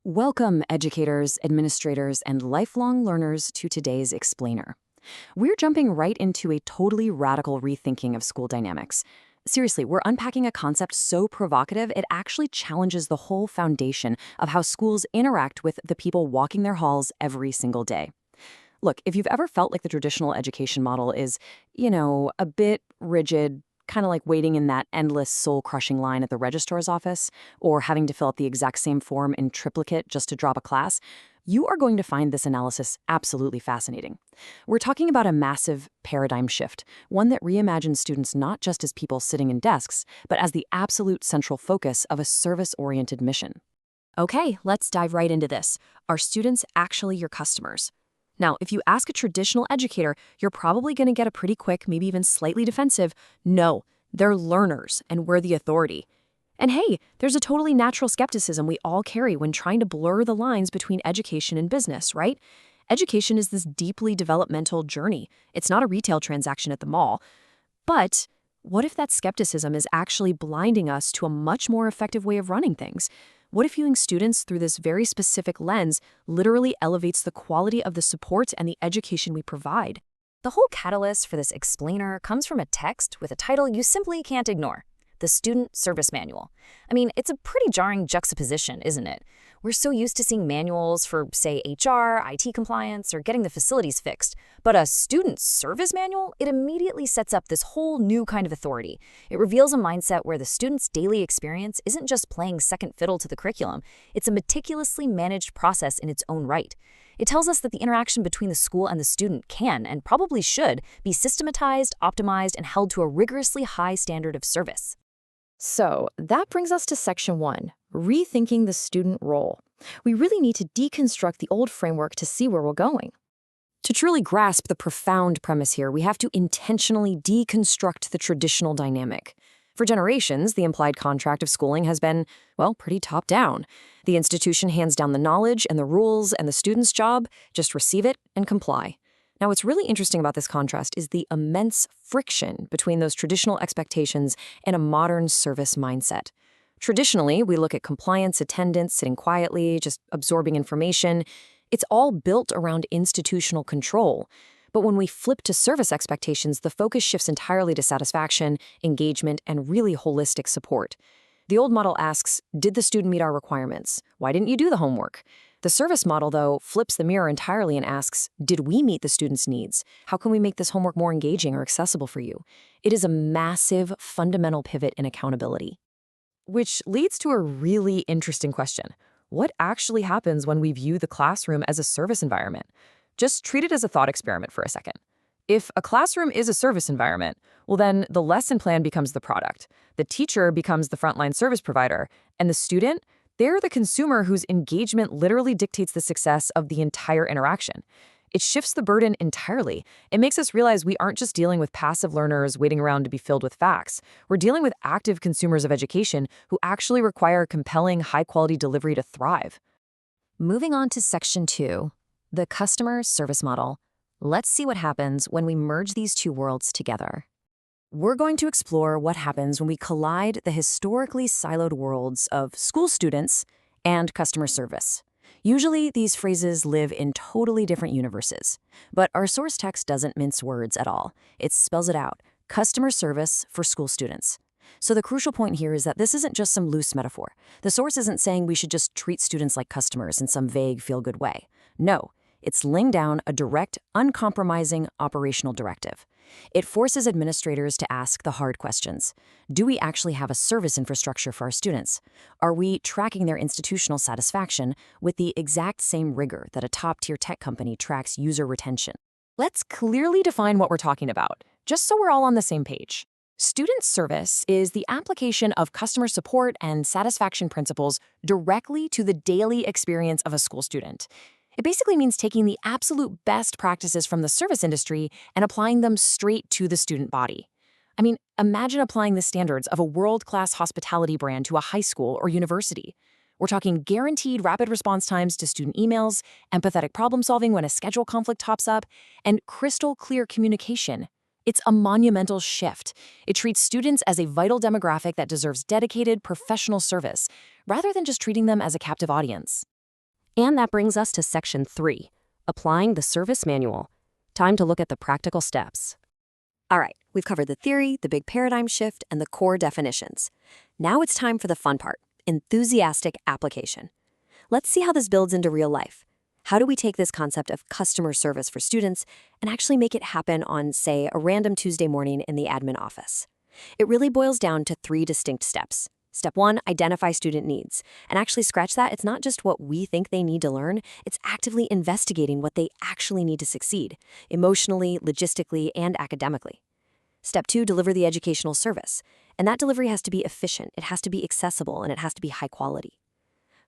Welcome, educators, administrators, and lifelong learners to today's Explainer. We're jumping right into a totally radical rethinking of school dynamics. Seriously, we're unpacking a concept so provocative it actually challenges the whole foundation of how schools interact with the people walking their halls every single day. Look, if you've ever felt like the traditional education model is, a bit rigid, kind of like waiting in that endless soul-crushing line at the registrar's office, or having to fill out the exact same form in triplicate just to drop a class, you are going to find this analysis absolutely fascinating. We're talking about a massive paradigm shift, one that reimagines students not just as people sitting in desks, but as the absolute central focus of a service-oriented mission. Okay, let's dive right into this. Are students actually your customers? Now, if you ask a traditional educator, you're probably going to get a pretty quick, maybe even slightly defensive, no, they're learners and we're the authority. And hey, there's a totally natural skepticism we all carry when trying to blur the lines between education and business, right? Education is this deeply developmental journey. It's not a retail transaction at the mall. But what if that skepticism is actually blinding us to a much more effective way of running things? What if viewing students through this very specific lens literally elevates the quality of the support and the education we provide? The whole catalyst for this explainer comes from a text with a title you simply can't ignore: the Student Service Manual. I mean, it's a pretty jarring juxtaposition, isn't it? We're so used to seeing manuals for, say, HR, IT compliance, or getting the facilities fixed. But a Student Service Manual, it immediately sets up this whole new kind of authority. It reveals a mindset where the student's daily experience isn't just playing second fiddle to the curriculum, it's a meticulously managed process in its own right. It tells us that the interaction between the school and the student can, and probably should, be systematized, optimized, and held to a rigorously high standard of service. So that brings us to Section 1, rethinking the student role. We really need to deconstruct the old framework to see where we're going. To truly grasp the profound premise here, we have to intentionally deconstruct the traditional dynamic. For generations, the implied contract of schooling has been, well, pretty top-down. The institution hands down the knowledge and the rules, and the student's job, just receive it and comply. Now, what's really interesting about this contrast is the immense friction between those traditional expectations and a modern service mindset. Traditionally, we look at compliance, attendance, sitting quietly, just absorbing information. It's all built around institutional control. But when we flip to service expectations, the focus shifts entirely to satisfaction, engagement, and really holistic support. The old model asks, did the student meet our requirements? Why didn't you do the homework? The service model, though, flips the mirror entirely and asks, did we meet the student's needs? How can we make this homework more engaging or accessible for you? It is a massive, fundamental pivot in accountability. Which leads to a really interesting question. What actually happens when we view the classroom as a service environment? Just treat it as a thought experiment for a second. If a classroom is a service environment, well then the lesson plan becomes the product. The teacher becomes the frontline service provider, and the student, they're the consumer whose engagement literally dictates the success of the entire interaction. It shifts the burden entirely. It makes us realize we aren't just dealing with passive learners waiting around to be filled with facts. We're dealing with active consumers of education who actually require compelling, high-quality delivery to thrive. Moving on to Section 2, the Customer Service Model. Let's see what happens when we merge these two worlds together. We're going to explore what happens when we collide the historically siloed worlds of school students and customer service. Usually, these phrases live in totally different universes. But our source text doesn't mince words at all. It spells it out: customer service for school students. So the crucial point here is that this isn't just some loose metaphor. The source isn't saying we should just treat students like customers in some vague, feel-good way. No, it's laying down a direct, uncompromising operational directive. It forces administrators to ask the hard questions. Do we actually have a service infrastructure for our students? Are we tracking their institutional satisfaction with the exact same rigor that a top-tier tech company tracks user retention? Let's clearly define what we're talking about, just so we're all on the same page. Student service is the application of customer support and satisfaction principles directly to the daily experience of a school student. It basically means taking the absolute best practices from the service industry and applying them straight to the student body. I mean, imagine applying the standards of a world-class hospitality brand to a high school or university. We're talking guaranteed rapid response times to student emails, empathetic problem-solving when a schedule conflict pops up, and crystal clear communication. It's a monumental shift. It treats students as a vital demographic that deserves dedicated, professional service, rather than just treating them as a captive audience. And that brings us to Section 3, applying the service manual. Time to look at the practical steps. All right, we've covered the theory, the big paradigm shift, and the core definitions. Now it's time for the fun part, enthusiastic application. Let's see how this builds into real life. How do we take this concept of customer service for students and actually make it happen on, say, a random Tuesday morning in the admin office? It really boils down to 3 distinct steps. Step 1, identify student needs. And actually scratch that, it's not just what we think they need to learn, it's actively investigating what they actually need to succeed, emotionally, logistically, and academically. Step 2, deliver the educational service. And that delivery has to be efficient, it has to be accessible, and it has to be high quality.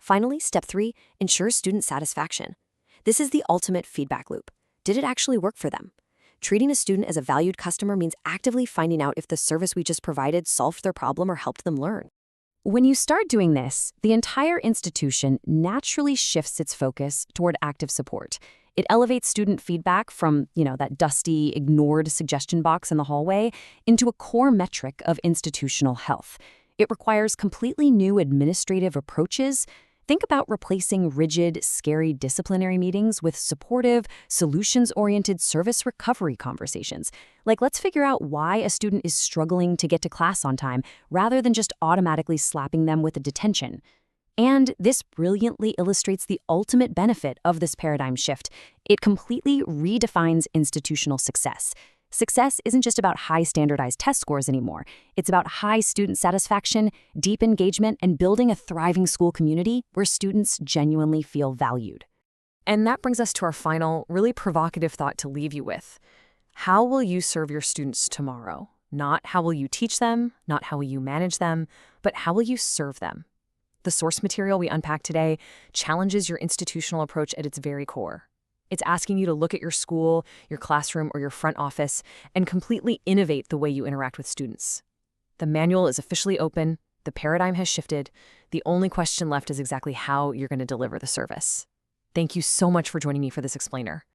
Finally, Step 3, ensure student satisfaction. This is the ultimate feedback loop. Did it actually work for them? Treating a student as a valued customer means actively finding out if the service we just provided solved their problem or helped them learn. When you start doing this, the entire institution naturally shifts its focus toward active support. It elevates student feedback from, that dusty, ignored suggestion box in the hallway into a core metric of institutional health. It requires completely new administrative approaches. Think about replacing rigid, scary disciplinary meetings with supportive, solutions-oriented service recovery conversations. Like, let's figure out why a student is struggling to get to class on time, rather than just automatically slapping them with a detention. And this brilliantly illustrates the ultimate benefit of this paradigm shift. It completely redefines institutional success. Success isn't just about high standardized test scores anymore. It's about high student satisfaction, deep engagement, and building a thriving school community where students genuinely feel valued. And that brings us to our final, really provocative thought to leave you with. How will you serve your students tomorrow? Not how will you teach them, not how will you manage them, but how will you serve them? The source material we unpack today challenges your institutional approach at its very core. It's asking you to look at your school, your classroom, or your front office and completely innovate the way you interact with students. The manual is officially open, the paradigm has shifted, the only question left is exactly how you're going to deliver the service. Thank you so much for joining me for this explainer.